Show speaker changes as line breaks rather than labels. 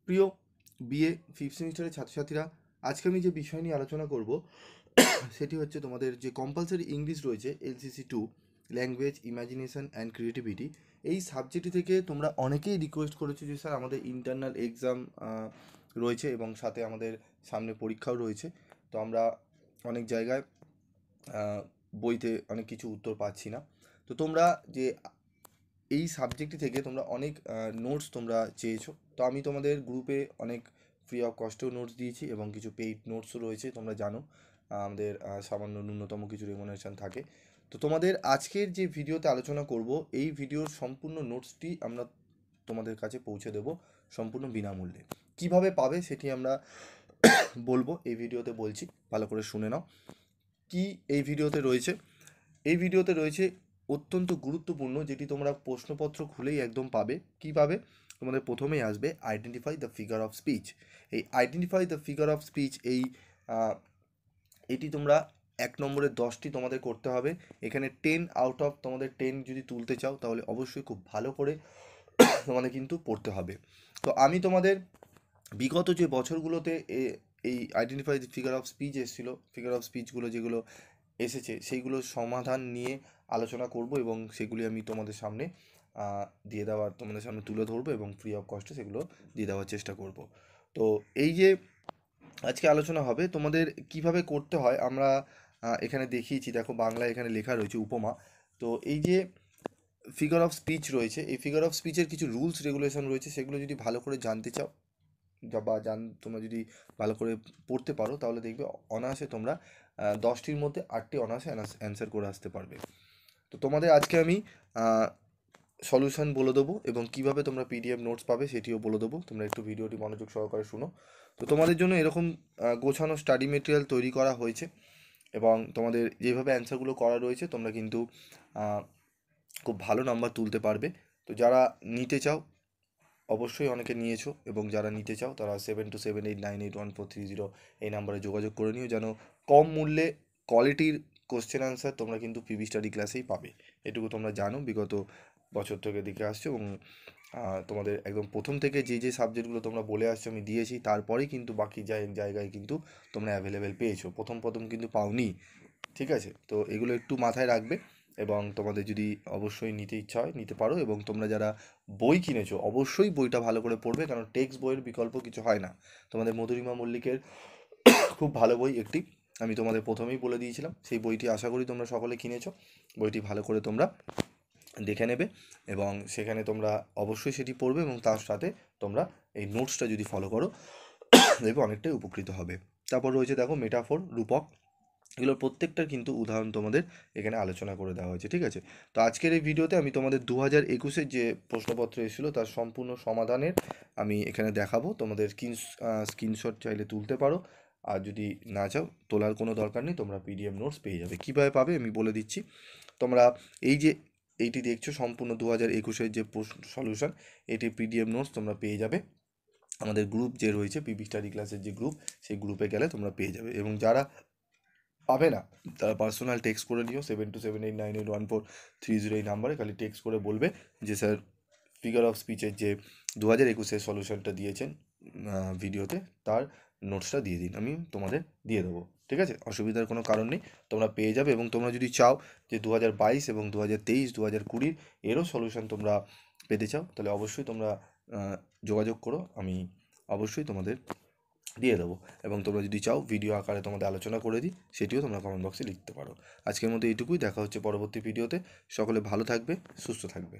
প্রিয় BA fifth সেমিস্টারের ছাত্রছাত্রীরা, আজকে আমি যে বিষয় নিয়ে আলোচনা করব সেটি হচ্ছে তোমাদের যে কম্পালসারি ইংলিশ রয়েছে LCC 2 language imagination and creativity. এই সাবজেক্টটি থেকে তোমরা অনেকেই রিকোয়েস্ট করেছো যে স্যার আমাদের ইন্টারনাল এক্সাম রয়েছে এবং সাথে আমাদের সামনে পরীক্ষাও রয়েছে। তো আমরা অনেক জায়গায় বইতে অনেক কিছু উত্তর পাচ্ছি না। তো তোমরা যে এই সাবজেক্টটি থেকে তোমরা অনেক নোটস তোমরা চেয়েছো, তো আমি তোমাদের গ্রুপে অনেক ফ্রি অফ কস্টেও নোটস দিয়েছি এবং কিছু পেইড নোটসও রয়েছে। তোমরা জানো আমাদের সামান্য ন্যূনতম কিছু রেমুনারেশন থাকে। তো তোমাদের আজকের যে ভিডিওতে আলোচনা করব, এই ভিডিওর সম্পূর্ণ নোটসটি আমরা তোমাদের কাছে পৌঁছে দেব সম্পূর্ণ বিনামূল্যে। কিভাবে পাবে সেটি আমরা বলবো, এই ভিডিওতে বলছি, ভালো করে শুনে নাও। কি এই ভিডিওতে রয়েছে? এই ভিডিওতে রয়েছে অত্যন্ত গুরুত্বপূর্ণ, যেটি তোমরা প্রশ্নপত্র খুলেই একদম পাবে। কি পাবে? তোমাদের প্রথমেই আসবে identify the figure of speech. এই identify the figure of speech এটি তোমরা 1 নম্বরে 10টি তোমাদের করতে হবে। এখানে 10 আউট অফ তোমাদের 10 যদি তুলতে চাও তাহলে অবশ্যই খুব ভালো করে তোমাদের কিন্তু পড়তে হবে। তো আমি তোমাদের বিগত যে বছরগুলোতে এই identify the figure of speech এসেছিলো, ফিগার অফ স্পিচগুলো যেগুলো এসেছে সেইগুলোর সমাধান নিয়ে আলোচনা করব এবং সেগুলি আমি তোমাদের সামনে তোমাদের সামনে তুলে ধরবো এবং ফ্রি অফ কস্টে সেগুলো দিয়ে দেওয়ার চেষ্টা করব। তো এই যে আজকে আলোচনা হবে তোমাদের কিভাবে করতে হয়, আমরা এখানে দেখিয়েছি। দেখো বাংলা এখানে লেখা রয়েছে উপমা। তো এই যে ফিগার অফ স্পিচ রয়েছে, এই ফিগার অফ স্পিচের কিছু রুলস রেগুলেশন রয়েছে, সেগুলো যদি ভালো করে জানতে চাও বা তোমরা যদি ভালো করে পড়তে পারো তাহলে দেখবে অনায়াসে তোমরা 10টির মধ্যে 8টি অনায়াসে অ্যান্সার করে আসতে পারবে। তো তোমাদের আজকে আমি সলিউশন বলে দেবো এবং কিভাবে তোমরা PDF নোটস পাবে সেটিও বলে দেবো। তোমরা একটু ভিডিওটি মনোযোগ সহকারে শুনো। তো তোমাদের জন্য এরকম গোছানো স্টাডি মেটেরিয়াল তৈরি করা হয়েছে এবং তোমাদের যেভাবে অ্যান্সারগুলো করা রয়েছে তোমরা কিন্তু খুব ভালো নাম্বার তুলতে পারবে। তো যারা নিতে চাও, অবশ্যই অনেকে নিয়েছো, এবং যারা নিতে চাও তারা 7278981430 এই নাম্বারে যোগাযোগ করে নিও, যেন কম মূল্যে কোয়ালিটির কোশ্চেন আনসার তোমরা কিন্তু PB স্টাডি ক্লাসেই পাবে। এটুকু তোমরা জানো, বিগত বছর থেকে দেখে আসছো এবং তোমাদের একদম প্রথম থেকে যে যে সাবজেক্টগুলো তোমরা বলে আসছো আমি দিয়েছি, তারপরেই কিন্তু বাকি জায়গায় কিন্তু তোমরা অ্যাভেলেবেল পেয়েছো, প্রথম কিন্তু পাওনি। ঠিক আছে? তো এগুলো একটু মাথায় রাখবে এবং তোমাদের যদি অবশ্যই নিতে ইচ্ছা হয় নিতে পারো। এবং তোমরা যারা বই কিনেছো অবশ্যই বইটা ভালো করে পড়বে, কারণ টেক্সট বইয়ের বিকল্প কিছু হয় না। তোমাদের মধুরিমা মল্লিকের খুব ভালো বই একটি, আমি তোমাদের প্রথমেই বলে দিয়েছিলাম। সেই বইটি আশা করি তোমরা সকলে কিনেছো। বইটি ভালো করে তোমরা দেখে নেবে এবং সেখানে তোমরা অবশ্যই সেটি পড়বে এবং তার সাথে তোমরা এই নোটসটা যদি ফলো করো দেখবে অনেকটাই উপকৃত হবে। তারপর রয়েছে দেখো মেটাফোর, রূপক, এগুলোর প্রত্যেকটার কিন্তু উদাহরণ তোমাদের এখানে আলোচনা করে দেওয়া হয়েছে। ঠিক আছে? তো আজকের এই ভিডিওতে আমি তোমাদের 2021-এর যে প্রশ্নপত্র এসেছিলো তার সম্পূর্ণ সমাধানের আমি এখানে দেখাবো। তোমাদের স্ক্রিনশট চাইলে তুলতে পারো, আর যদি না চাও তোলার কোনো দরকার নেই, তোমরা PDF নোটস পেয়ে যাবে। কীভাবে পাবে আমি বলে দিচ্ছি। তোমরা এইটি দেখছো সম্পূর্ণ 2021-এর যে সলিউশন, এটি PDF নোটস তোমরা পেয়ে যাবে আমাদের গ্রুপ যে রয়েছে PB স্টাডি ক্লাসের যে গ্রুপ, সেই গ্রুপে গেলে তোমরা পেয়ে যাবে। এবং যারা পাবে না তারা পার্সোনাল টেক্সট করে নিও 7278981430 এই নাম্বারে খালি টেক্সট করে বলবে যে স্যার ফিগার অফ স্পিচের যে 2021-এর সলিউশনটা দিয়েছেন ভিডিওতে, তার নোটসটা দিয়ে দিন, আমি তোমাদের দিয়ে দেবো। ঠিক আছে? অসুবিধার কোনো কারণ নেই, তোমরা পেয়ে যাবে। এবং তোমরা যদি চাও যে 2022 এবং 2023 2020 এরও সলিউশন তোমরা পেতে চাও, তাহলে অবশ্যই তোমরা যোগাযোগ করো, আমি অবশ্যই তোমাদের দিয়ে দেবো। এবং তোমরা যদি চাও ভিডিও আকারে তোমাদের আলোচনা করে দিই, সেটিও তোমরা কমেন্ট বক্সে লিখতে পারো। আজকের মতো এইটুকুই, দেখা হচ্ছে পরবর্তী ভিডিওতে। সকলে ভালো থাকবে, সুস্থ থাকবে।